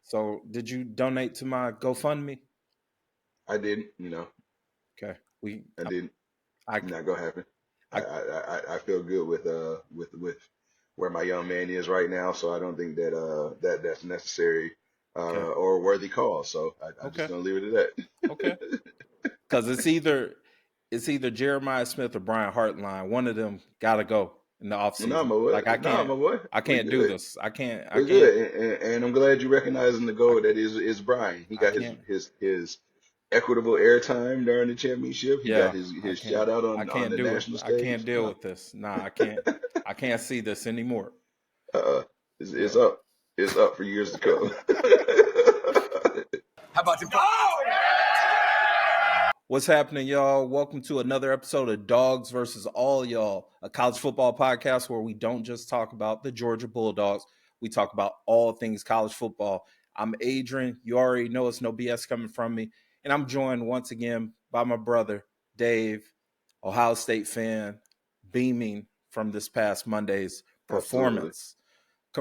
So, did you donate to my GoFundMe? I didn't, Okay, I didn't. I, Not gonna happen. I I feel good with where my young man is right now, so I don't think that's necessary okay, or a worthy cause. So I just okay, gonna leave it at okay. that. Because it's either Jeremiah Smith or Brian Hartline. One of them got to go in the No, offseason. my boy. Like No, my boy. I We can't do good. this. I can't. I We're can't. good, and I'm glad you recognizing the I, goal that is Brian. He I got can't. his equitable airtime during the championship. He got Yeah, his shout out I on can't the do it. national I can't stage. deal No, with this. Nah, I can't. I can't see this anymore. uh, Yeah. it's up. It's up for years to come. How about you? What's happening, y'all? Welcome to another episode of Dogs versus All Y'all, a college football podcast where we don't just talk about the Georgia Bulldogs. We talk about all things college football. I'm Adrian. You already know it's no BS coming from me. And I'm joined once again by my brother, Dave, Ohio State fan, beaming from this past Monday's Absolutely. performance.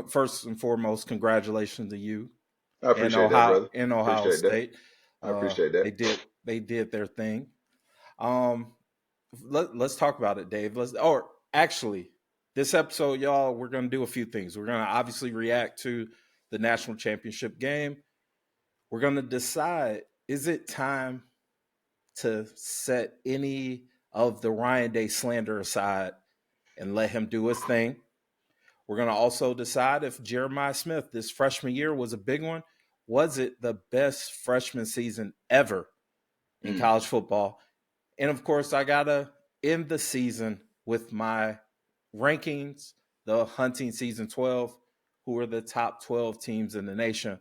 First and foremost, congratulations to you I appreciate that, brother. in Ohio Appreciate that. State. I appreciate that. They did their thing. Um, let's talk about it, Dave. Or actually, this episode, y'all, we're gonna do a few things. We're gonna obviously react to the national championship game. We're gonna decide, is it time to set any of the Ryan Day slander aside and let him do his thing? We're going to also decide if Jeremiah Smith, this freshman year, was a big one. Was it the best freshman season ever in college football? And of course, I got to end the season with my rankings, the hunting season 12, who are the top 12 teams in the nation.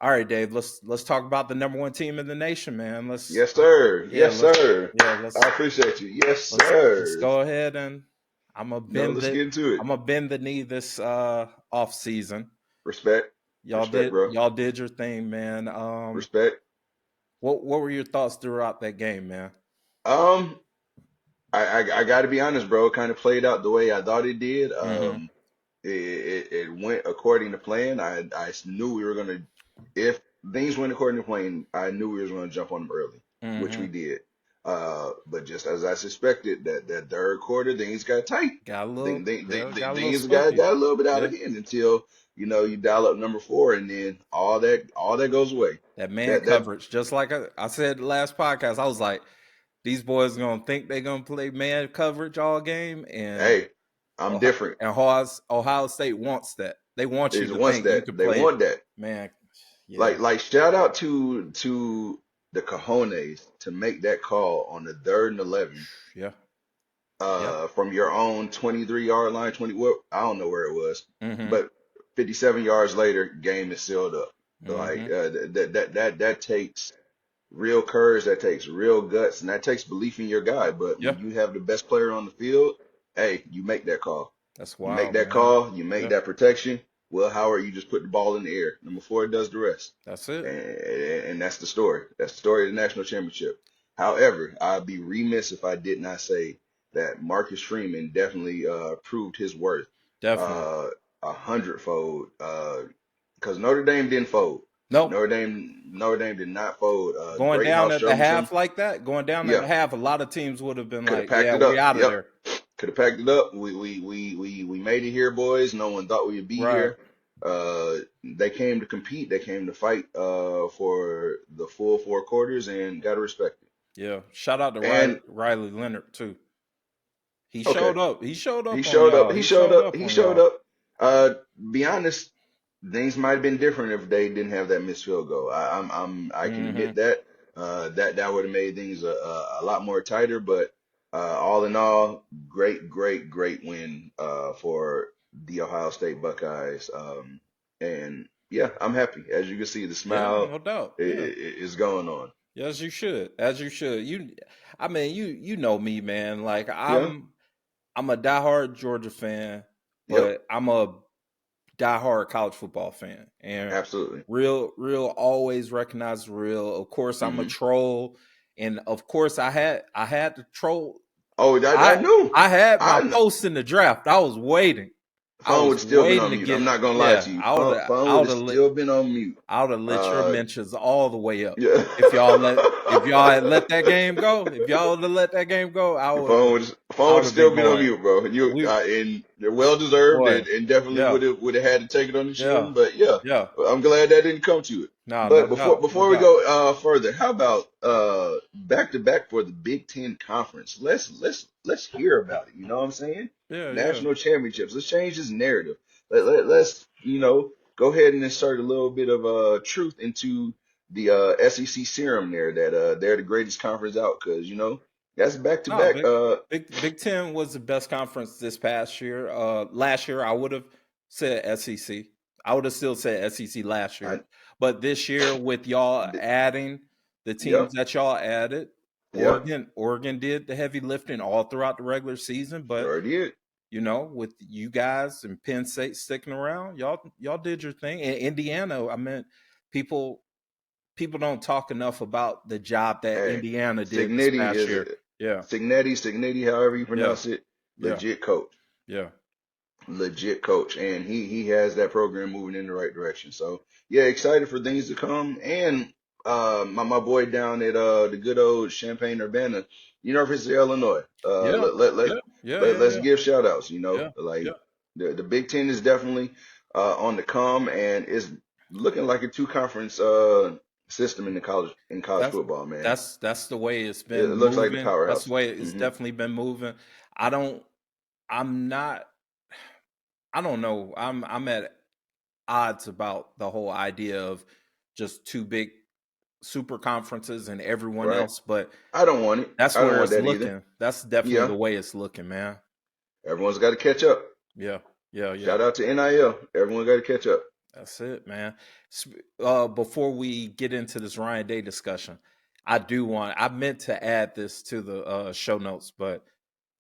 All right, Dave, let's talk about the number one team in the nation, man. Yes, sir. Yes, sir. I appreciate you. Yes, Let's sir. go ahead and I'm gonna No, let's get into it. bend the knee this off season. Respect. Respect, bro. Y'all did your thing, man. Respect. What were your thoughts throughout that game, man? Um, I got to be honest, bro. It kind of played out the way I thought it did. Mm-hmm. It went according to plan. I knew we were gonna, if things went according to plan, I knew we was gonna jump on them early, which we Mm-hmm. did. But just as I suspected, that third quarter things got tight. Got a little Things got smoky. a little bit out Yeah. of hand until you dial up number 4, and then all that goes away. That man That coverage, just like I said last podcast, I was like, these boys gonna think they're gonna play man coverage all game, and hey, I'm different. Ohio State wants that. They want you It to wants think you that. can They play it. want that. Man, yeah. Like shout out to the cojones to make that call on the 3rd and 11 Yeah. from your own 23-yard line, 20, well, I don't know where it was, Mm-hmm. but 57 yards later, game is sealed up. Like that takes real courage, that takes real guts, and that takes belief in your guy. But Yeah. when you have the best player on the field, hey, you make that call. That's You wild, make that man. call, you make Yeah. that protection. Will Howard, you just put the ball in the air. Number 4 does the rest. That's it. And that's the story. That's the story of the national championship. However, I'd be remiss if I did not say that Marcus Freeman definitely proved his worth Definitely. 100-fold. Because Notre Dame didn't fold. Nope. Notre Dame did not fold. Going Great down House at the showed me half some. like that, going down at Yeah, the half, a lot of teams would have been could have like, packed yeah, it we up. out of Yep, there. could have packed it up. We made it here, boys. No one thought we'd be Right. here. They came to compete. They came to fight for the full 4 quarters, and gotta respect it. Yeah. Shout out to And Riley Leonard too. He okay, showed up. He showed up he on showed up. y'all. He He showed showed up. up He on showed y'all. up. Be honest, things might have been different if they didn't have that missed field goal. I can admit that. That would have made things a lot more tighter. But all in all, great win for the Ohio State Buckeyes. And yeah, I'm happy. As you can see, the Yeah, smile no doubt. Yeah. is going on. As you should. As you should. I mean, you know me, man. Like Yeah. I'm a diehard Georgia fan, Yep. but I'm a diehard college football fan. And Absolutely. real always recognize real. Of course, I'm a Hmm. troll. And of course I had to troll. Oh, I knew. I had my I kn- post in the draft. I was waiting. I Phone was would have still been waiting on to mute. I'm get. not gonna lie Yeah, to you. I would have. Phone I would would have have. still been on mute. I would have lit your Uh, mentions all the way up. yeah. If y'all had let that game go, if y'all would have let that game go, Phone I would would have have been still been on going. mute, bro. We And they're well deserved, boy, and definitely yeah, would have had to take it on the yeah, chin. But yeah, yeah. I'm glad that didn't come to it. No, no But doubt, no before we doubt. go further, how about back to back for the Big Ten Conference? Let's hear about it. You know what I'm saying? Yeah, yeah. National championships. Let's change this narrative. Let's go ahead and insert a little bit of truth into the SEC serum there that they're the greatest conference out because that's back to No, back. Big Ten was the best conference this past year. Last year I would have said SEC. I would have still said SEC last year, I but this year with y'all th- adding the teams yep, that y'all added, yep, Oregon did the heavy lifting all throughout the regular season. But sure did. with you guys and Penn State sticking around, y'all did your thing. And Indiana, I mean, people don't talk enough about the job that Hey, Indiana did this Signetti past is year. Yeah, Signetti, however you yeah, pronounce it, yeah, legit coach. yeah. Legit coach, and he has that program moving in the right direction. So yeah, excited for things to come. And my boy down at the good old Champaign Urbana, University of Illinois. Yeah, yeah, yeah, yeah, Let's yeah, give shout outs. yeah, Like yeah. the Big Ten is definitely on the come, and is looking like a two conference system in the college That's football, man. that's the way it's It been looks like the moving. That's powerhouse. the way it's Hmm. definitely been moving. I don't. I'm not. I don't know. I'm at odds about the whole idea of just two big super conferences and everyone Right. else, but I don't want it. that's I don't where want it's that either. looking. That's definitely Yeah. the way it's looking, man. Everyone's got to catch up. Yeah, yeah, yeah. Shout out to NIL. Everyone got to catch up. That's it, man. Before we get into this Ryan Day discussion, I meant to add this to the show notes, but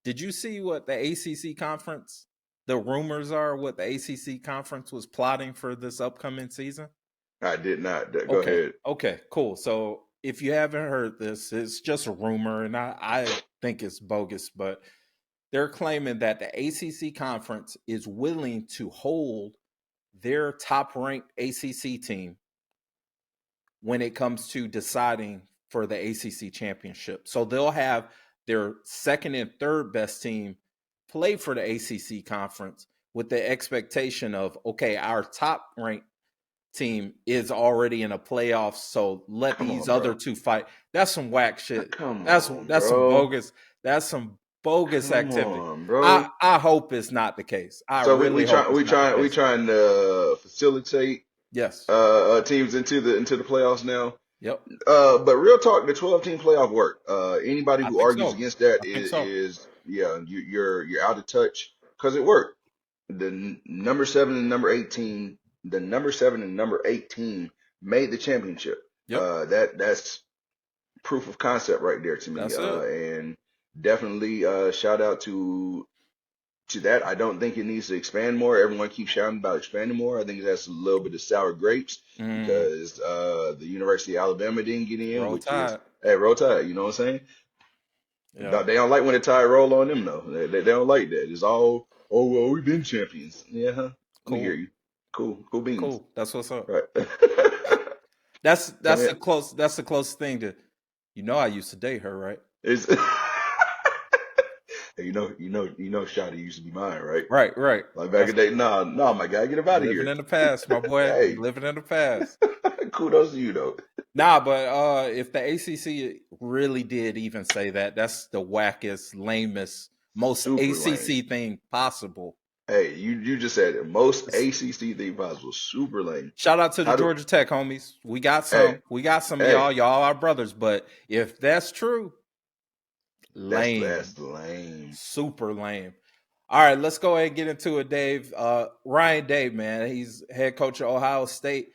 did you see what the ACC conference, the rumors are what the ACC conference was plotting for this upcoming season? I did not. Go Okay. ahead. Okay, cool. So if you haven't heard this, it's just a rumor, and I think it's bogus, but they're claiming that the ACC conference is willing to hold their top ranked ACC team when it comes to deciding for the ACC championship. So they'll have their second and third best team play for the ACC conference with the expectation of, okay, our top ranked team is already in a playoff, so let Come these on, other bro. two fight. That's some whack shit. Come That's on, that's some bro. bogus. That's some bogus Come activity. on, I bro. I hope it's not the case. I So really hope it's not the we case. trying to facilitate Yes. teams into the playoffs now. Yep. But real talk, the 12-team playoff work. Anybody I who think argues so. against that I think so. is yeah, you're out of touch because it worked. Number 7 and number 18, the number 7 and number 18 made the championship. Yep. That's proof of concept right there to me. That's it. And definitely shout out to that. I don't think it needs to expand more. Everyone keeps shouting about expanding more. I think that's a little bit of sour grapes Mm, because the University of Alabama didn't get in, roll which is tide. hey, roll tide. You know what I'm saying? Yeah. They don't like when the tide roll on them though. They don't like that. It's all oh well, we've been champions. Yeah, huh? We hear Cool. you. Cool beans. Cool. That's what's up. Right. That's Come that's here. the close. That's the closest thing to. I used to date her, right? It's Shotty used to be mine, right? Right. Right. Like back That's in the day. Nah, my guy, get him out of living here. in the past, my boy. Hey, You living in the past. kudos to you though. Nah, but if the ACC really did even say that, that's the wackest, lamest, most Super lame. ACC thing possible. Hey, you just said it. Most It's- ACC thing possible. Super lame. Shout out to the How do? Georgia Tech homies. We got Hey, some. We got some of hey. y'all. Y'all our brothers. But if that's true, That's lame. lame. Super lame. All right, let's go ahead and get into it, Dave. Ryan Day, man, he's head coach of Ohio State.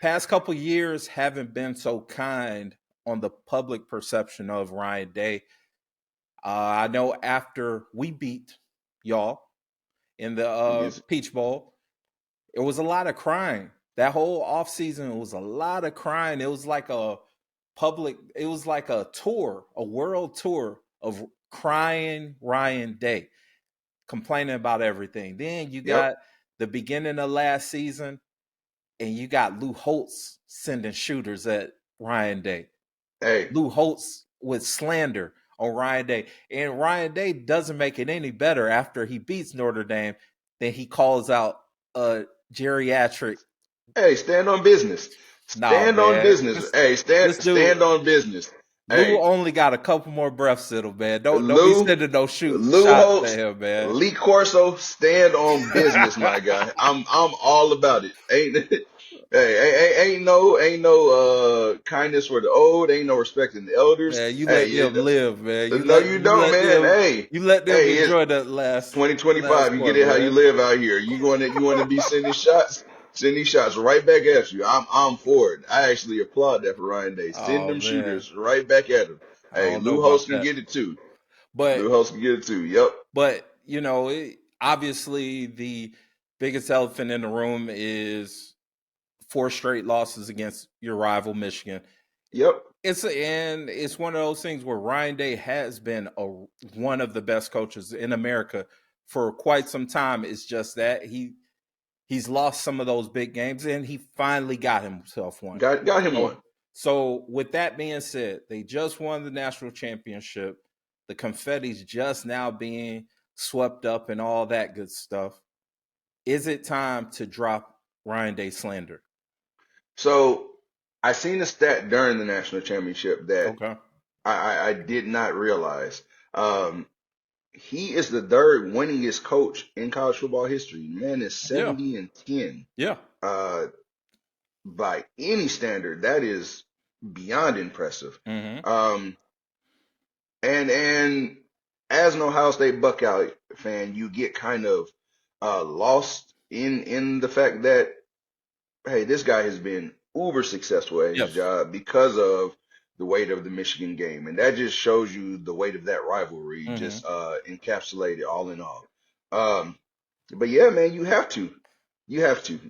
Past couple years haven't been so kind on the public perception of Ryan Day. I know after we beat y'all in the Yes. Peach Bowl, it was a lot of crying. That whole offseason was a lot of crying. It was like it was like a tour, a world tour of crying Ryan Day. complaining about everything. Then you Yep. got the beginning of last season, and you got Lou Holtz sending shooters at Ryan Day. Hey, Lou Holtz with slander on Ryan Day. And Ryan Day doesn't make it any better after he beats Notre Dame. Then he calls out a geriatric. hey, stand on business. Nah, Stand on man. business. Hey, This dude, stand on business. Lou Hey, only got a couple more breaths in him, man. Don't be Lou, sending no shoot Lou shots at Holtz, him, man. Lee Corso, stand on business, my guy. I'm all about it. Ain't no kindness for the old. Ain't no respecting the elders. Man, you let Hey, them live, man. no, you don't, man. You let them Hey, enjoy that last 2025. You get one, it how you man. live out here. You want to be sending shots right back at you. I'm for it. I actually applaud that for Ryan Day. Send Oh them man, shooters right back at him. I Hey, don't know Lou about Holtz can that, get it too. but Lou Holtz can get it too. Yep. obviously the biggest elephant in the room is 4 straight losses against your rival Michigan. Yep. It's one of those things where Ryan Day has been one of the best coaches in America for quite some time. It's just that he's lost some of those big games, and he finally got himself one. Got him one. So with that being said, they just won the national championship. The confetti's just now being swept up and all that good stuff. Is it time to drop Ryan Day slander? So I seen a stat during the national championship that Okay. I did not realize. Um, he is the third winningest coach in college football history. Man is Yeah. 70-10. Yeah. By any standard, that is beyond impressive. Mm-hmm. Um, and as an Ohio State Buckeye fan, you get kind of lost in the fact that, hey, this guy has been uber successful at his Yes. job because of the weight of the Michigan game, and that just shows you the weight of that rivalry, Mm-hmm. just encapsulated all in all. Um, but yeah, man, you have to. You have to.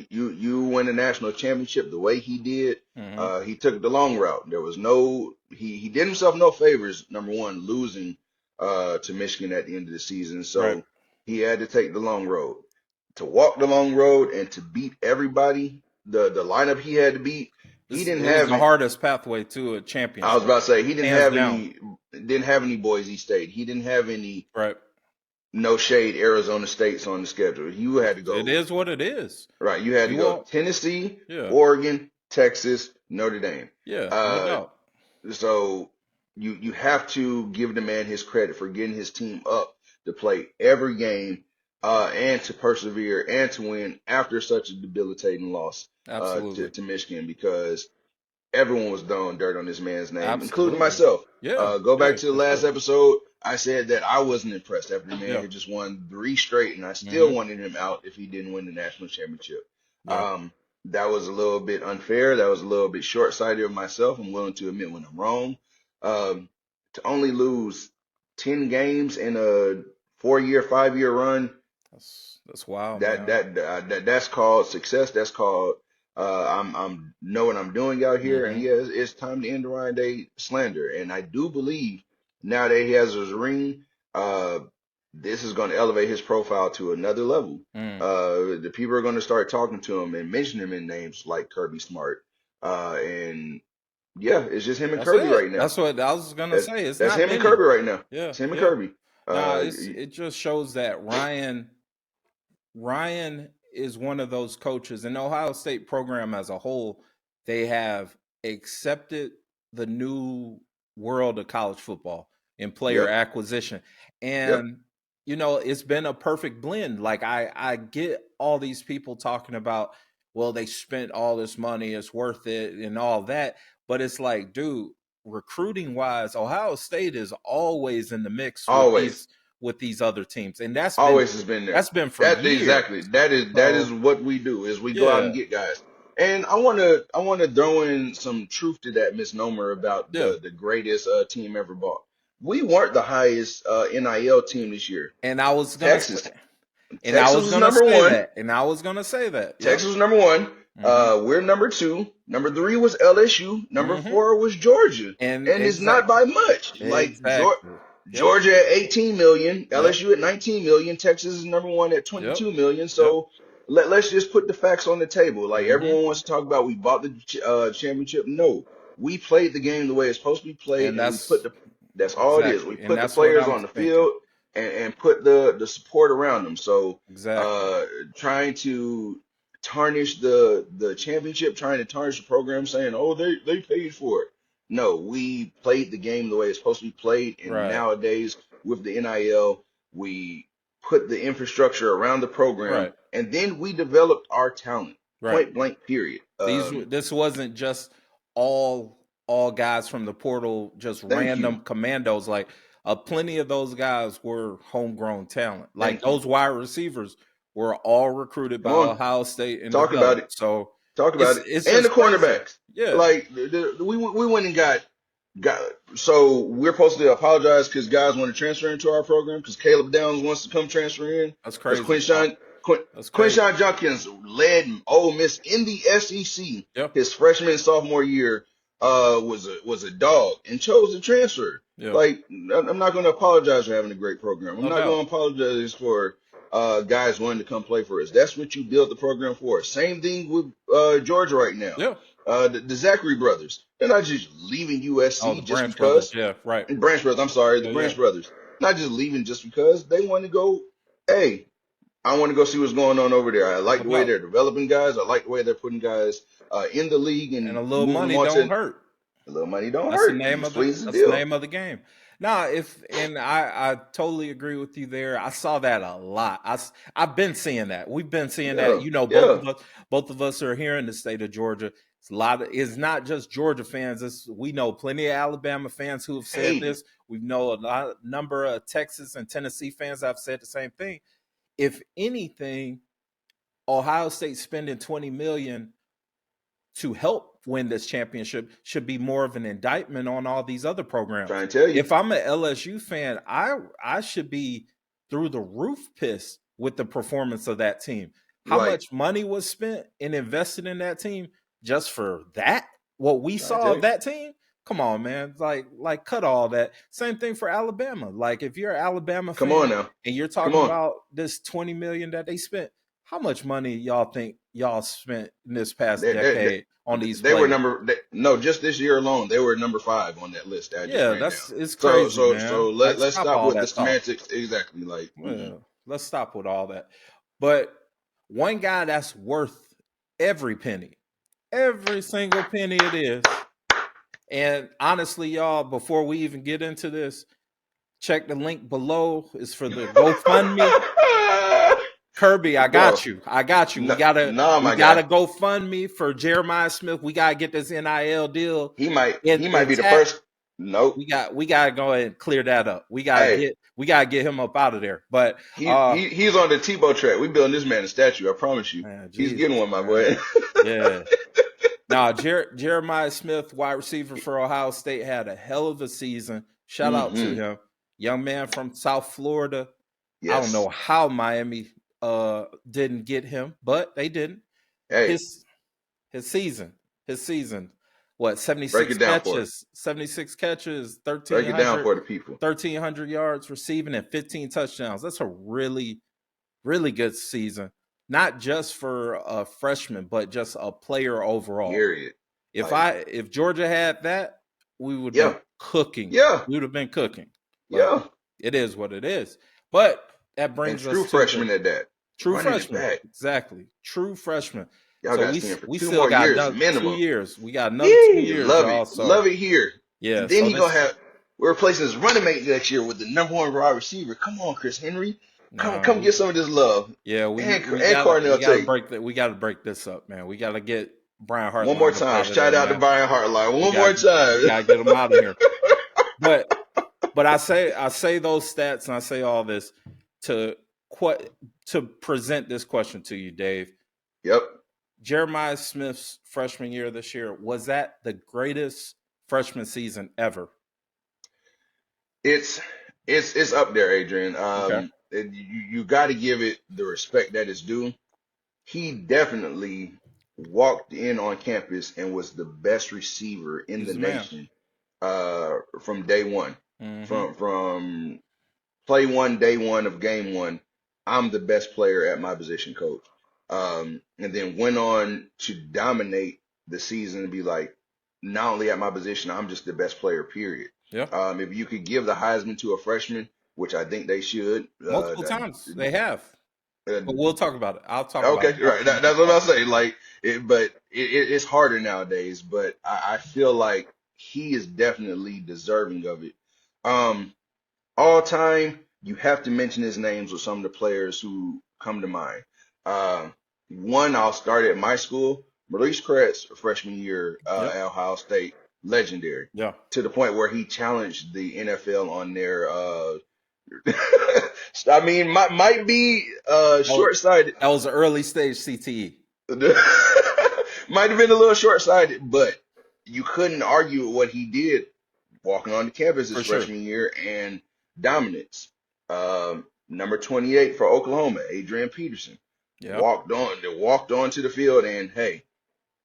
You win a national championship the way he did. Mm-hmm. He took the long route. There was no he did himself no favors. Number one, losing to Michigan at the end of the season, Right. so he had to take the long road. To walk the long road and to beat everybody, the lineup he had to beat, he didn't It was have the it. hardest pathway to a I was championship, about to say he hands down. didn't have any Boise State. He didn't have any Right. no shade Arizona States on the schedule. You had to It go is what it is. right. You had to You go won't. Tennessee, Yeah. Oregon, Texas, Notre Dame. Yeah. No Uh, doubt. so you have to give the man his credit for getting his team up to play every game, and to persevere and to win after such a debilitating loss Absolutely. to Michigan, because everyone was throwing dirt on this man's name, including Absolutely. myself. Yeah. Go back Yeah. to the For last sure. episode. I said that I wasn't impressed after the man Yeah. had just won 3 straight, and I still Mm-hmm. wanted him out if he didn't win the national championship. Yeah. Um, that was a little bit unfair. That was a little bit short-sighted of myself. I'm willing to admit when I'm wrong. Um, to only lose 10 games in a 4-year, 5-year run, That's wild, man. that's called success. That's called I'm know what I'm doing out here, and Mm-hmm. yeah, it's time to end the Ryan Day slander. And I do believe now that he has his ring, uh, this is going to elevate his profile to another level. Mm. The people are going to start talking to him and mention him in names like Kirby Smart, and yeah, it's just him and That's Kirby it. right now. That's what I was gonna say. It's That's not him and many. Kirby right now. Yeah. It's him and Yeah. Kirby. Nah, Uh, it just shows that Ryan is one of those coaches, and the Ohio State program as a whole, they have accepted the new world of college football and player yep, acquisition. yep, And it's been a perfect blend. Like I get all these people talking about, well, they spent all this money, it's worth it and all that. But it's like, dude, recruiting wise, Ohio State is always in the mix always. with these other teams. And Always has been there. that's been for That years. exactly. That is So what we do is we go out and yeah, get guys. And I wanna throw in some truth to that misnomer about yeah. the greatest team ever bought. We weren't the highest NIL team this year. And I was gonna say, Texas. Texas was number say one. that. And I was gonna say that. Yep. Texas was number one. Mm-hmm. We're number two. Number three was LSU. Number Mm-hmm. four was Georgia. And And it's not by much. Like exactly. Yep. Georgia at 18 million, Yep. LSU at 19 million, Texas is number one at Yep. 22 million. Yep. So let's just put the facts on the table. Like Mm-hmm. everyone wants to talk about, we bought the championship. No, we played the game the way it's supposed to be played, And and we put that's the that's all it is. We exactly, and put the that's what players I'm on the thinking. field and put the support around them. So Exactly. uh, trying to tarnish the championship, trying to tarnish the program, saying, "Oh, they paid for it." No, we played the game the way it's supposed to be played, and Right. nowadays with the NIL, we put the infrastructure around the program, Right. and then we developed our talent. Right. Point blank. Period. This wasn't just all guys from the portal, just Thank you, random commandos. Like plenty of those guys were homegrown talent. Like thank you. those wide receivers were all recruited Come by on, Ohio State and talk about developed. it. So Talk about it. it's And the just crazy. cornerbacks. Yeah, Like we went and got so we're supposed to apologize because guys want to transfer into our program because Caleb Downs wants to come transfer in that's because crazy. Talk. That's crazy. Quinshawn Junkins led Ole Miss in the SEC Yep. his freshman and sophomore year was a dog and chose to transfer. Yep. Like I'm not going to apologize for having a great program. I'm No not going doubt. to apologize for guys wanting to come play for us. That's what you built the program for. Same thing with Georgia right now. Yeah. The Zachary brothers, they're not just leaving Oh, USC the just Branch brothers. because. Yeah. Right. Branch brothers, I'm sorry, the Yeah. Yeah. Branch brothers, not just leaving just because they want to go. Hey, I want to go see what's going on over there. I like No the way doubt. they're developing guys. I like the way they're putting guys in the league And and a little moving them money on don't to hurt. a little money don't hurt. And squeeze the That's the deal. name of the game. Nah, if and I totally agree with you there. I saw that a lot. I've been seeing that. We've been seeing that. Yeah, You know, yeah. both of us are here in the state of Georgia. It's not just Georgia fans. We know plenty of Alabama fans who have said Hey, this. We know number of Texas and Tennessee fans have said the same thing. If anything, Ohio State spending 20 million to help win this championship should be more of an indictment on all these other programs. trying to tell you, If I'm an LSU fan, I should be through the roof pissed with the performance of that team. How right? much money was spent and invested in that team just for that? What we Trying to saw tell of you. that team? Come on, man. Like cut all that. Same thing for Alabama. Like if you're an Alabama Come on fan now. and you're Come talking on. about this 20 million that they spent, how much money y'all think y'all spent in this past They, they, they, decade on these they were players? no, just this year alone, they were number 5 on that list that I just Yeah, ran down. it's So crazy, so man. so Like let's stop stop all with the that talk. semantics. Exactly. Like Well, let's stop with all that. But one guy that's worth every penny, every single penny it is. And honestly, y'all, before we even get into this, check the link below. It's for the GoFundMe. Kirby, I bro, got you. I got you. no, nah, We my guy. gotta GoFundMe for Jeremiah Smith. We gotta get this NIL deal He might be the intact. first. Nope. We gotta go ahead and clear that up. Hey, We gotta get him up out of there. But he's on the Tebow track. We building this man a statue. I promise you. man, He's Jesus, getting one, my man. boy. Yeah. Now, Jeremiah Smith, wide receiver for Ohio State, had a hell of a season. Shout out to Hmm. him. Young man from South Florida. I don't Yes. know how Miami didn't get him, but they didn't. Hey, His his season, what, break it down for 76 catches, break it down for the people. 1,300 yards receiving, and 15 touchdowns. That's a really, really good season. Not just for a freshman, but just a player overall. Period. Like, If Georgia had that, we would yeah, be cooking. yeah, We would have been cooking. But yeah. it is what it is. But that And brings true us to the freshman at that. true Running it freshman. back. Exactly. True freshman. Y'all So got to stand for we 2 still more got years another 2 minimum. years. We got another 2 Yee, years, love y'all. it. So Love it here. yeah, And then so he gonna this have we're replacing his running mate next year with the #1 wide receiver. Come on, Chris Henry. nah, Come get some of this love. yeah, And Cornell Tate. we gotta break this up, man. We gotta get Brian One more Hartline up time. out of Shout there, out to man. Brian Hartline. We One more time. gotta get him out of here. But I say those stats and I say all this to to present this question to you, Dave. Yep. Jeremiah Smith's freshman year this year, was that the greatest freshman season ever? It's up there, Adrian. Okay. You got to give it the respect that it's due. He definitely walked in on campus and was the best receiver in He's the the man. nation from day one. Mm-hmm. from play one, day one of game one. I'm the best player at my position, coach. And then went on to dominate the season and be like, not only at my position, I'm just the best player, period. Yeah. If you could give the Heisman to a freshman, which I think they should, Multiple times they have. uh, But we'll talk about it. I'll talk about okay, it right. after you That's get what done. I'll say. Like, it's harder nowadays. But I feel like he is definitely deserving of it. Um, all time, you have to mention his names with some of the players who come to mind. One, I'll start at my school. Maurice Kretz, freshman year Yep. at Ohio State, legendary Yeah. to the point where he challenged the NFL on their. I mean, might be That was, short-sighted. that was early stage CTE. Might have been a little short-sighted, but you couldn't argue with what he did walking on the campus his For sure. freshman year and dominance. Number 28 for Oklahoma, Adrian Peterson, Yeah. walked onto the field, and hey,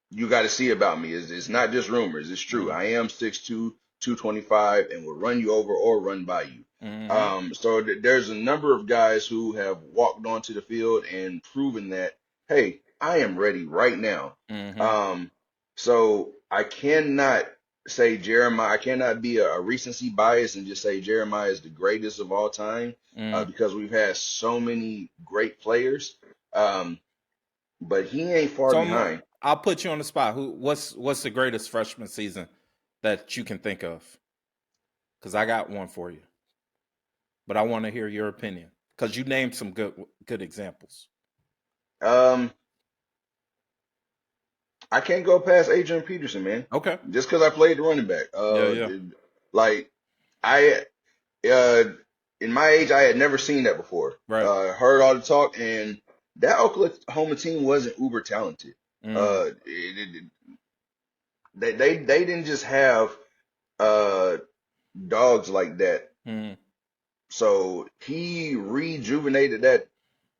you got to see about me. It's not just rumors. It's true. I am 6'2", 225, and will run you over or run by you. Mm-hmm. So there's a number of guys who have walked onto the field and proven that, hey, I am ready right now. Mm-hmm. So I cannot say Jeremiah. I cannot be a recency bias and just say Jeremiah is the greatest of all time Mm-hmm. because we've had so many great players. But he ain't far So behind. I'll put you on the spot. What's the greatest freshman season that you can think of? Because I got one for you, but I want to hear your opinion because you named some good examples. I can't go past Adrian Peterson, man. Okay. Just because I played the running back. Yeah. Like I, in my age, I had never seen that before. Right. Heard all the talk, and that Oklahoma team wasn't uber talented. Mm. They didn't just have dogs like that. Mm. So he rejuvenated that.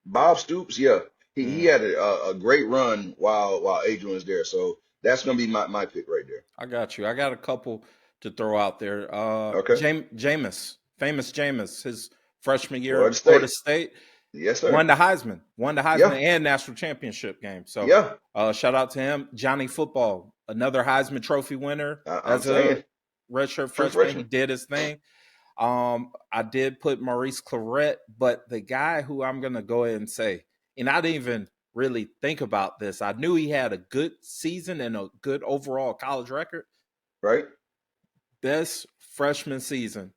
Bob Stoops, yeah, he Mm. had a great run while Adrian was there. So that's gonna be my pick right there. I got you. I got a couple to throw out there. Okay, Famous Jameis, his freshman year Florida at Florida State, State, yes won sir. the Heisman Yeah, and national championship game. So yeah. shout out to him. Johnny Football, another Heisman Trophy winner I'm as a saying redshirt true freshman. He freshman, did his thing. I did put Maurice Claret, but the guy who I'm gonna go ahead and say, and I didn't even really think about this. I knew he had a good season and a good overall college record. right? Best freshman season.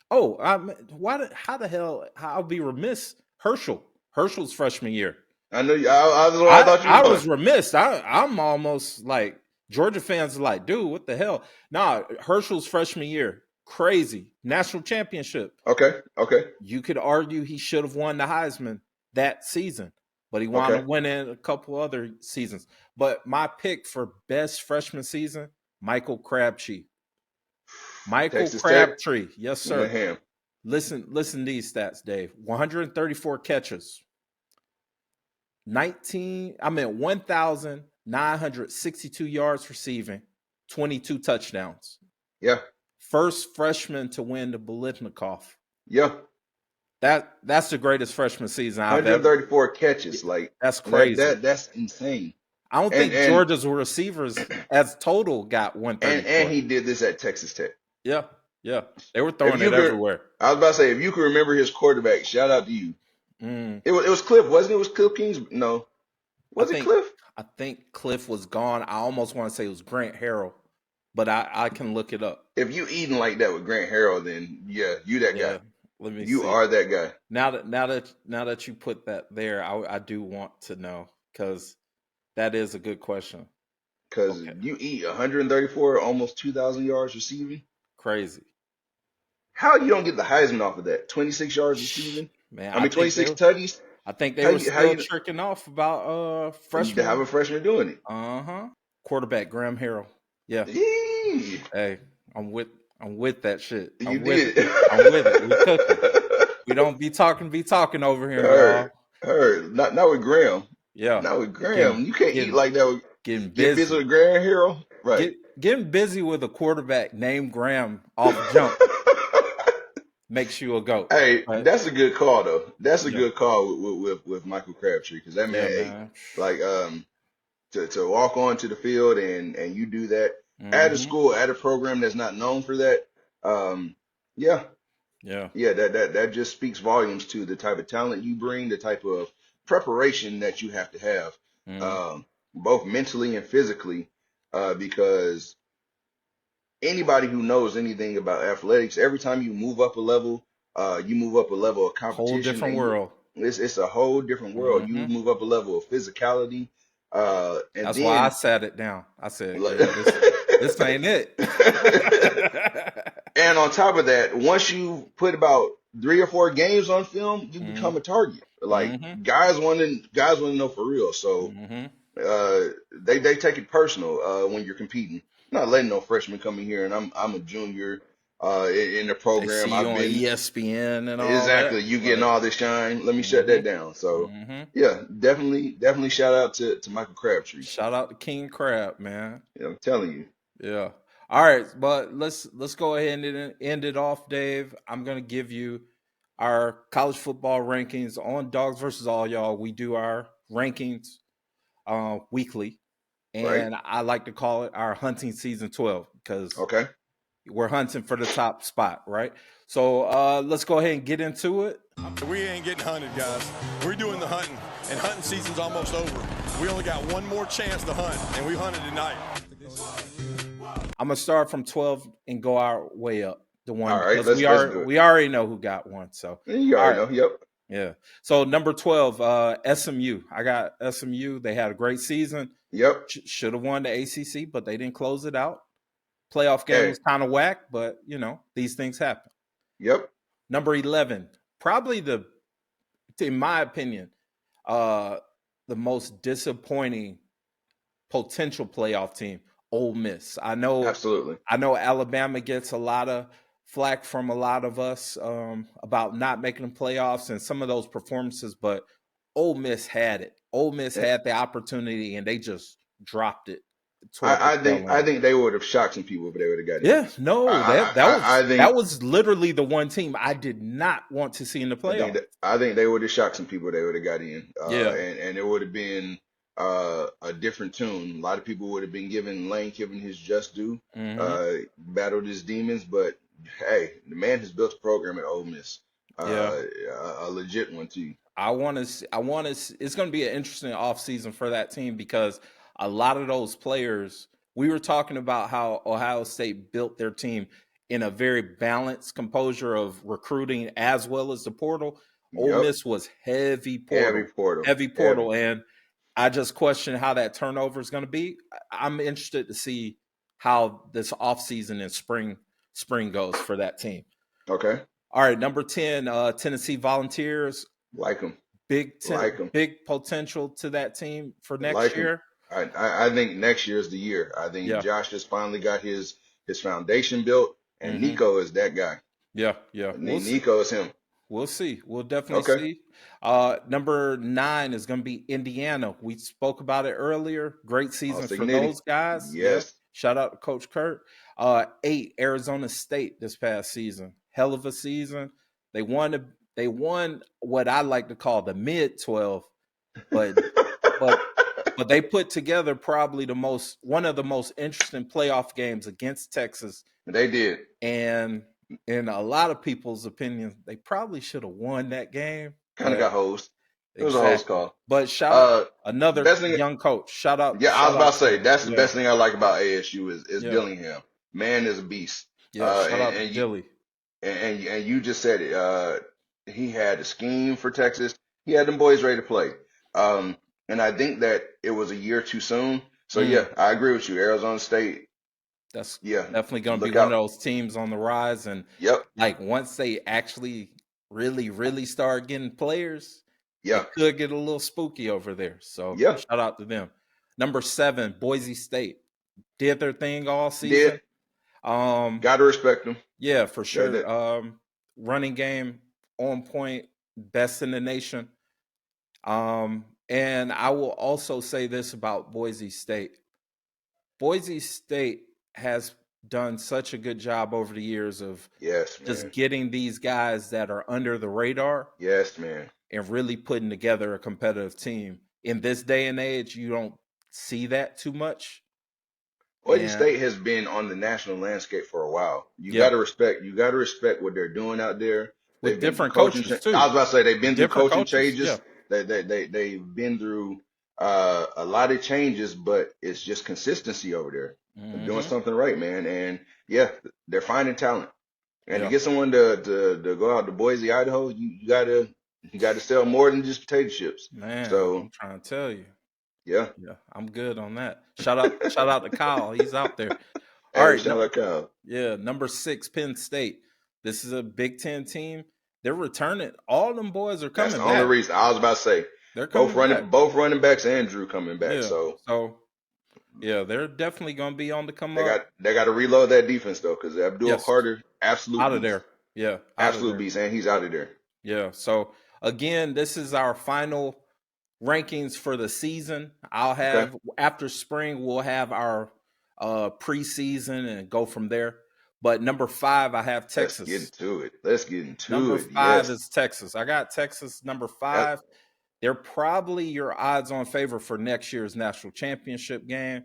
Oh, how the hell? I'll be remiss. Herschel's freshman year. I know you. I was where I thought you was I going. was remiss. I'm almost like Georgia fans are like, dude, what the hell? Nah, Herschel's freshman year, crazy national championship. Okay, okay, You could argue he should have won the Heisman that season, but he wound okay. up winning a couple other seasons. But my pick for best freshman season, Michael Crabtree. Michael Texas Tech, Crabtree, yes, the sir. ham. Listen to these stats, Dave. 134 catches, 1,962 yards receiving, 22 touchdowns. Yeah, First freshman to win the Biletnikoff. yeah. That's the greatest freshman season I've ever. 134 catches, like That's crazy. that's insane. I don't And think Georgia's receivers as total got 134. and he did this at Texas Tech. Yeah. They were If throwing you it could, everywhere. I was about to say, if you can remember his quarterback, shout out to you. Mm. It was Cliff, wasn't it? It was Cliff Kings? No, was it Cliff? I think Cliff was gone. I almost want to say it was Grant Harrell, but I can look it up. If you eating like that with Grant Harrell, then yeah, you that Yeah. guy. Let me You see. are that guy. Now that you put that there, I do want to know because that is a good question. Because Okay. you eat 134, almost 2,000 yards receiving. Crazy. How you don't get the Heisman off of that? 26 yards receiving. Man, I mean, 26 tutties. I think they How were you still tricking off about to freshmen. have a freshman doing it? Quarterback Graham Harrell. Yeah. Yee. Hey, I'm with that shit. You I'm with did. it. I'm with it. We cooking. We don't be talking over here, y'all. Heard. Not with Graham. Yeah. Not with Graham. You can't eat like that. Getting Get busy with Graham Harrell. Right. Getting busy with a quarterback named Graham off jump. makes you a GOAT. Hey, But that's a good call though. That's a yeah, good call with Michael Crabtree because that man, yeah, hey, man. like to walk onto the field and you do that at a Mm-hmm. school at a program that's not known for that. Um, yeah, Yeah. yeah, that just speaks volumes to the type of talent you bring, the type of preparation that you have to have, Mm-hmm. both mentally and physically, because anybody who knows anything about athletics, every time you move up a level of Whole competition, different and you world. it's a whole different world. You Mm-hmm. move up a level of physicality, and That's why I then sat it down. I said, like, yeah, this ain't it. and on top of that, once you put about 3 or 4 games on film, you Mm-hmm. become a target. Like Mm-hmm. guys want to know for real. So Mm-hmm. they take it personal when you're competing. Not letting no freshman come in here and I'm a junior in the They program. see you I've on been ESPN and all that. exactly you getting Like, all this shine. Let me shut mm-hmm. that down. So Mm-hmm. yeah, definitely shout out to Michael Crabtree. Shout out to King Crab, man. Yeah, I'm telling you. Yeah. All right, but let's go ahead and end it off, Dave. I'm gonna give you our college football rankings on Dogs versus All Y'all. We do our rankings weekly, Right? and I like to call it our hunting season 12 because Okay. we're hunting for the top spot, right? So let's go ahead and get into it. We ain't getting hunted, guys. We're doing the hunting, and hunting season's almost over. We only got one more chance to hunt, and we hunted tonight. I'm gonna start from 12 and go our way up the one All right. because Let's do it. we already know who got one. So You all already right, know. Yep. yeah. So number 12, SMU. I got SMU. They had a great season. Yep. Should have won the ACC, but they didn't close it out. Playoff game Hey. was kind of whack, but these things happen. Yep. Number 11, probably in my opinion, uh, the most disappointing potential playoff team, Ole Miss. Absolutely. I know Alabama gets a lot of flack from a lot of us about not making the playoffs and some of those performances, but Ole Miss had it. Ole Miss Eh, had the opportunity and they just dropped it toward the tail I end. think they would have shocked some people if they would have got in. Yeah, no, I that think was literally the one team I did not want to see in the playoffs. I think they would have shocked some people if they would have got in. Yeah. And it would have been a different tune. A lot of people would have been giving Lane Kiffin his just due, Hmm. battled his demons, but hey, the man has built a program at Ole Miss. Yeah. A legit one too. I want to. It's going to be an interesting offseason for that team because a lot of those players. We were talking about how Ohio State built their team in a very balanced composure of recruiting as well as the portal. Ole Yep. Miss was Heavy portal. heavy Heavy. portal, and I just question how that turnover is going to be. I'm interested to see how this offseason and spring goes for that team. Okay. All right, number 10, Tennessee Volunteers. Like them. Big Like them. big potential to that team for next Like them. year. I think next year is the year. I think Yeah. Josh just finally got his foundation built, and Hmm. Nico is that guy. Yeah, yeah. We'll see. Nico is him. We'll see. We'll definitely Okay. see. Number 9 is going to be Indiana. We spoke about it earlier. Great season for Signetti. those guys. Yeah. Yes. Shout out to Coach Kurt. 8, Arizona State this past season. Hell of a season. They won what I like to call the mid 12, but but but they put together probably one of the most interesting playoff games against Texas. They did. And in a lot of people's opinion, they probably should have won that game. Kind of But got hosed. It was a host exactly. call. But shout out another Best thing. young coach. Yeah, I was about to To say him. that's the Yeah. best thing I like about ASU is Yeah. Dillingham. Man is a beast. Yeah. Shout out to And you Dilly. and you just said it. He had a scheme for Texas. He had them boys ready to play. And I think that it was a year too soon. So yeah, I agree with you. Arizona State. That's Yeah, definitely going to be look one of out. those teams on the rise. And Yep. like once they actually really, really start getting players, Yeah. it could get a little spooky over there. So Yeah. shout out to them. Number 7, Boise State did their thing all season. Did. Gotta respect them. Yeah, for That, sure. Running game on point, best in the nation. And I will also say this about Boise State. Boise State has done such a good job over the years of Yes, just man. getting these guys that are under the radar Yes, man. and really putting together a competitive team. In this day and age, you don't see that too much. Oregon And State has been on the national landscape for a while. You yeah, got to respect. You got to respect what they're doing out there. They've with been through different coaching. coaches I too. was about to say they've been through Different coaching coaches. Yeah. changes. They've been through a lot of changes, but it's just consistency over there. They're doing Mm-hmm. something right, man. And yeah, they're finding talent. And to Yeah. get someone to go out to Boise, Idaho, you gotta sell more than just potato chips. Man, So I'm trying to tell you. yeah. Yeah, I'm good on that. Shout out to Kyle. He's out there. All Hey, right. shout out Kyle. Yeah, number 6, Penn State. This is a Big Ten team. They're returning. All them boys are That's coming the only back. reason I was about to say They're coming back. both running backs and Drew coming back. Yeah. So So yeah, they're definitely gonna be on the come up. they got to reload that defense though, because Abdul Yes. Carter, absolute Out of beast, there. Yeah, out of absolute there. beast, and he's out of there. Yeah. So again, this is our final rankings for the season. I'll Okay, have after spring, we'll have our preseason and go from there. But number 5, I have let's get Texas. into it. Let's get into Number it. 5 Yes, is Texas. I got Texas number that 5. They're probably your odds-on favorite for next year's national championship game.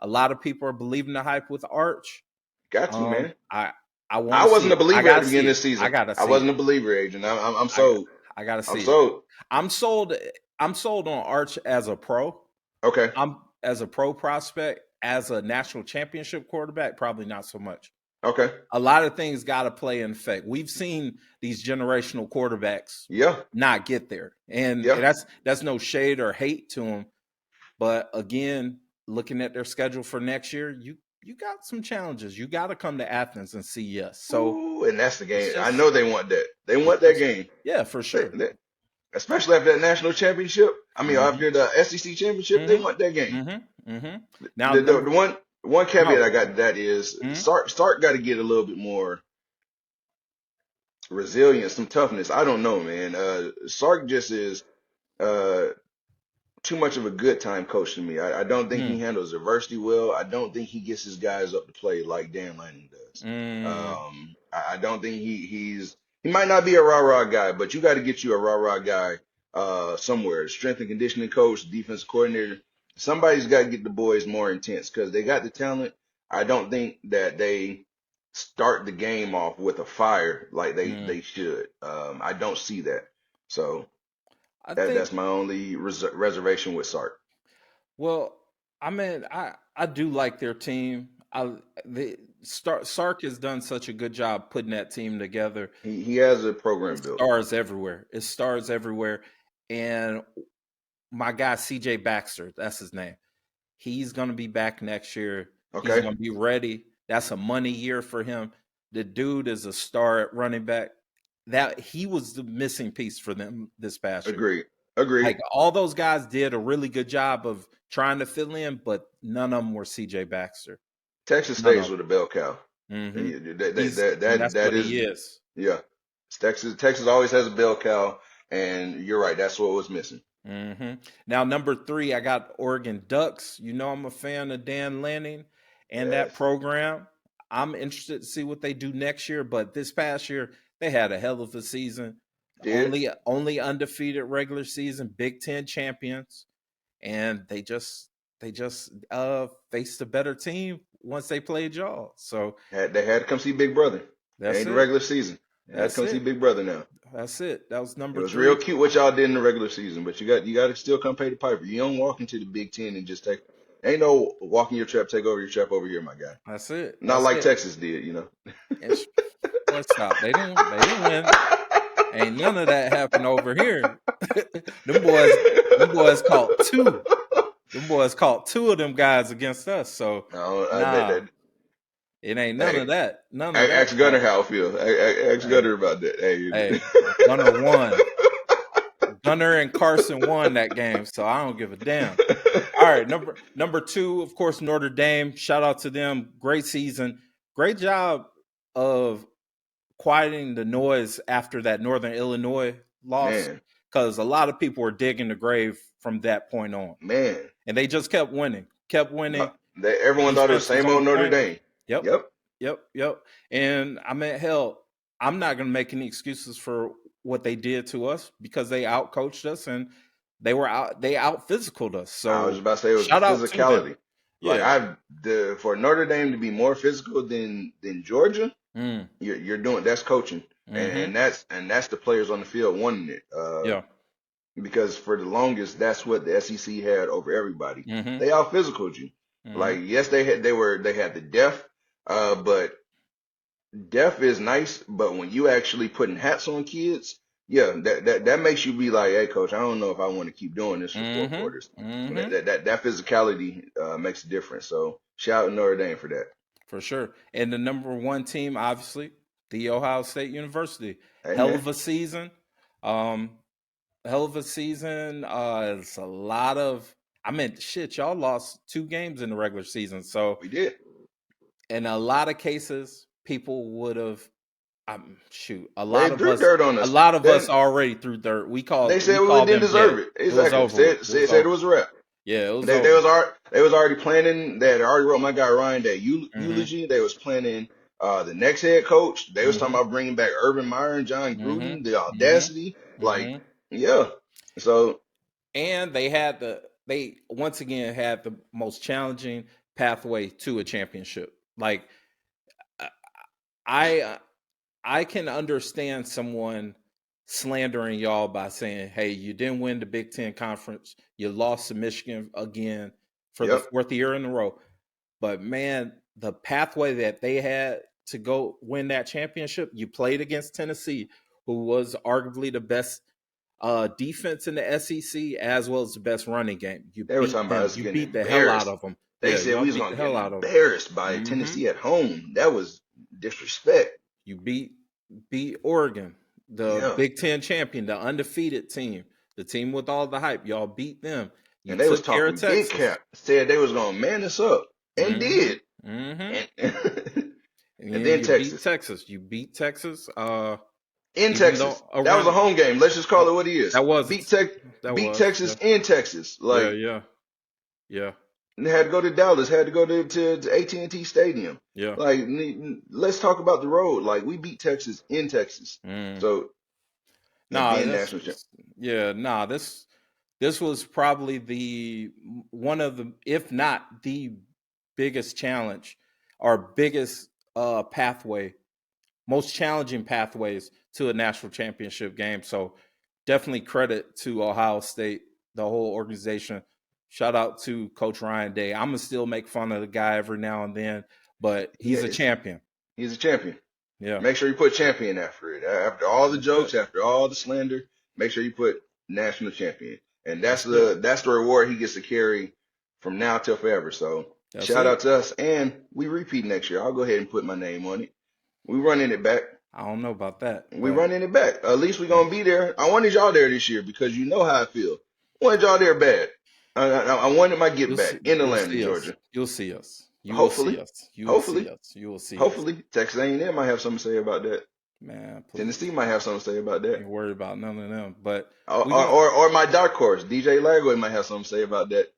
A lot of people are believing the hype with Arch. got to, man. I want I to see wasn't a it. I believer at gotta the see beginning it. of the season. I gotta I see wasn't it. a believer, Adrian. I'm I sold. I gotta I'm see it. sold. I'm sold. I'm sold on Arch as a pro. Okay, I'm as a pro prospect, as a national championship quarterback, probably not so much. okay, A lot of things got to play in effect. We've seen these generational quarterbacks yeah, not get there, and yeah. that's no shade or hate to them. But again, looking at their schedule for next year, you got some challenges. You got to come to Athens and see us. So Ooh, and that's the it's game. I just know they want that. They want that game. yeah, for sure. Especially after that national championship. I mean, Mm-hmm. after the SEC championship, they Mm-hmm. want that game. Mm-hmm. Mm-hmm. Now, The one caveat no. I got to that is Mm-hmm. Sark got to get a little bit more resilience, some toughness. I don't know, man. Sark just is uh, too much of a good time coach to me. I don't think he handles adversity well. I don't think he gets his guys up to play like Dan Lanning does. I don't think he might not be a rah-rah guy, but you got to get you a rah-rah guy somewhere. Strength and conditioning coach, defense coordinator. Somebody's got to get the boys more intense because they got the talent. I don't think that they start the game off with a fire like they should. I don't see that. So I think. that's my only reservation with Sark. Well, I mean, I do like their team. Sark has done such a good job putting that team together. He has a program built. Stars everywhere. It's stars everywhere. And my guy CJ Baxter, that's his name. He's going to be back next year. Okay. He's going to be ready. That's a money year for him. The dude is a star at running back. That he was the missing piece for them this past year. Agreed. Like all those guys did a really good job of trying to fill in, but none of them were CJ Baxter. Texas stays with a bell cow. Mm-hmm. That's what he is. Yeah. Texas always has a bell cow, and you're right. That's what was missing. Mm-hmm. Now, number 3, I got Oregon Ducks. You know I'm a fan of Dan Lanning and that program. I'm interested to see what they do next year, but this past year, they had a hell of a season. Only undefeated regular season, Big Ten champions, and they just faced a better team once they played y'all. So they had to come see Big Brother. That's ain't the regular season. They had to come see Big Brother now. That's it. That was number 3. It was real cute what y'all did in the regular season, but you got to still come pay the piper. You don't walk into the Big Ten and just take. Ain't no walking your trap, take over your trap over here, my guy. That's it. Not like Texas did, you know. Stop. They didn't win. Ain't none of that happened over here. Them boys caught 2. Them boys caught 2 of them guys against us. So it ain't none of that. None of that. Ask Gunner how I feel. Ask Gunner about that. Hey, Gunner won. Gunner and Carson won that game, so I don't give a damn. All right, number 2, of course, Notre Dame. Shout out to them. Great season. Great job of quieting the noise after that Northern Illinois loss, because a lot of people were digging the grave from that point on. Man. And they just kept winning. Everyone thought it was same old Notre Dame. Yep. Yep. And I mean, hell, I'm not going to make any excuses for what they did to us because they outcoached us and they out physicaled us. I was So about to say it was the shout out to them. physicality. Like Yeah. for Notre Dame to be more physical than Georgia, Mm. you're doing that's coaching, Mm-hmm. and that's the players on the field wanting it. Yeah. Because for the longest, that's what the SEC had over everybody. Mm-hmm. They out physicaled you. Mm-hmm. Like yes, they had the depth, but depth is nice. But when you actually putting hats on kids, yeah, that makes you be like, hey, coach, I don't know if I want to keep doing this for 4 quarters. Mm-hmm. So Mm-hmm. that physicality makes a difference. So shout out Notre Dame for that. For sure. And the number one team, obviously, the Ohio State University. Hey Hell man, of a season. Hell of a season. It's a lot of. I mean, shit, y'all lost 2 games in the regular season. So, we did. in a lot of cases, people would have. A They lot of threw us. dirt on A us. lot of Then us already threw dirt. We they called said we didn't them dead. deserve it. It was Exactly. over with. Said it was a wrap. Yeah, it was They over. was already planning. They had already wrote my guy Ryan that Mm-hmm. eulogy. They was planning the next head coach. They was talking Mm-hmm. about bringing back Urban Meyer and John Gruden. The Mm-hmm. audacity, like Mm-hmm. yeah. So And they once again had the most challenging pathway to a championship. Like I I can understand someone slandering y'all by saying, "Hey, you didn't win the Big Ten conference. You lost to Michigan again for the yep, 4th year in a row." But man, the pathway that they had to go win that championship, you played against Tennessee, who was arguably the best defense in the SEC as well as the best running game. You they were beat talking about them. us You getting beat the hell out embarrassed. of them. They Yeah, said y'all we was beat the gonna get hell out of them. embarrassed by Hmm. Tennessee at home. That was disrespect. You beat Oregon, the Yeah, Big Ten champion, the undefeated team, the team with all the hype. Y'all beat them. You and they was took care of talking big Texas. cap. Said they was gonna man us up and Hmm. did. Hmm. And, And and then then you beat Texas. Texas. You beat Texas. In Even Texas. though That was a around home game. Let's just call it what he is. that was Beat Texas in Texas. Like yeah. they had to go to Dallas, had to go to AT&T Stadium. Yeah. Like let's talk about the road. Like we beat Texas in Texas. Mm. So and Nah, being this national champ. this was probably one of the, if not the biggest challenge or biggest pathway, most challenging pathways to a national championship game. So definitely credit to Ohio State, the whole organization. Shout out to Coach Ryan Day. I'm gonna still make fun of the guy every now and then, but he's a Yes, champion. he's a champion. Yeah, Make sure you put champion after it. After all the that's it. jokes, after all the slander, make sure you put national champion. And That's it. that's the reward he gets to carry from now till forever. So That's shout it. out to us. And we repeat next year. I'll go ahead and put my name on it. We running it back. I don't know about that, We but running it back. At least we yeah. gonna be there. I wanted y'all there this year because you know how I feel. I wanted y'all there bad. I wanted my get back in You'll Atlanta, see us. Georgia. You'll see us. You will see Hopefully, us. You will see hopefully, us. You will see us. hopefully. Texas A&M might have something to say about that. Man, Tennessee please. might have something to say about that. Ain't worried about none of them. But Or, we or, gonna or or my dark horse, DJ Lagway might have something to say about that.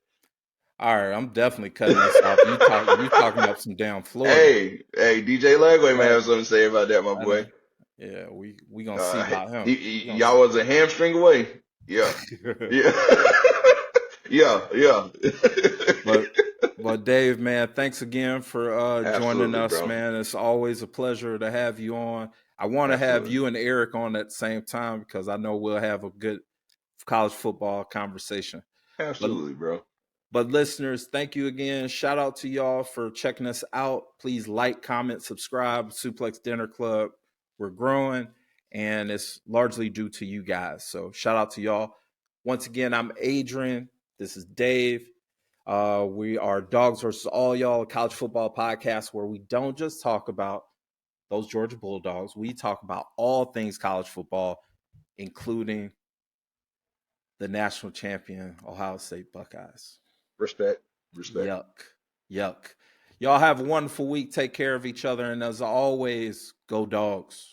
all right, I'm definitely cutting this off. You talking up some damn Florida. Hey, DJ Lagway might But have something to say about that, my I boy. know. Yeah, we gonna see about him. Y'all was a hamstring away. Yeah, yeah, yeah. But Dave, man, thanks again for joining Absolutely, us, bro. man. It's always a pleasure to have you on. I want to have Absolutely. you and Eric on at the same time because I know we'll have a good college football conversation. Absolutely, bro. But listeners, thank you again. Shout out to y'all for checking us out. Please like, comment, subscribe. Suplex Dinner Club. We're growing, and it's largely due to you guys. So shout out to y'all. Once again, I'm Adrian. This is Dave. We are Dogs versus All Y'all, a college football podcast where we don't just talk about those Georgia Bulldogs. We talk about all things college football, including the national champion Ohio State Buckeyes. Respect. Yuck. Y'all have a wonderful week. Take care of each other. And as always, go Dogs.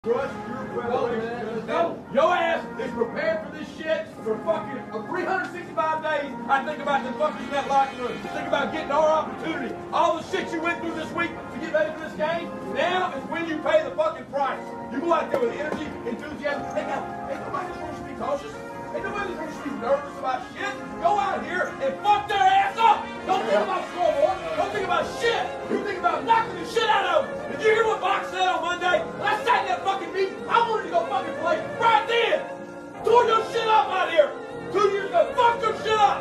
Trust your preparation. No, your ass is prepared for this shit. For fucking 365 days, I think about the fuckers in that locker room. Think about getting our opportunity. All the shit you went through this week to get ready for this game, now is when you pay the fucking price. You go out there with energy, enthusiasm. Hey, now, ain't nobody supposed to be cautious. Ain't nobody supposed to be nervous about shit. Go out here and fuck their ass up. Don't think about scoreboard. Don't think about shit. You think about knocking the shit out of them. Did you hear what Box said on Monday? When I sat in that fucking meeting, I wanted to go fucking play right then. Tore your shit up out here. 2 years ago, fuck your shit up.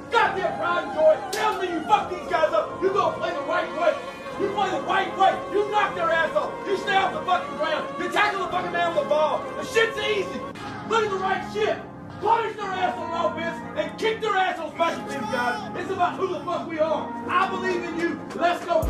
Goddamn pride and joy tells me you fuck these guys up. You go play the right way. You play the right way. You knock their ass off. You stay off the fucking ground. You tackle the fucking man with the ball. The shit's easy. Play the right shit. Punish their ass on offense and kick their ass on special teams, guys. It's about who the fuck we are. I believe in you. Let's go.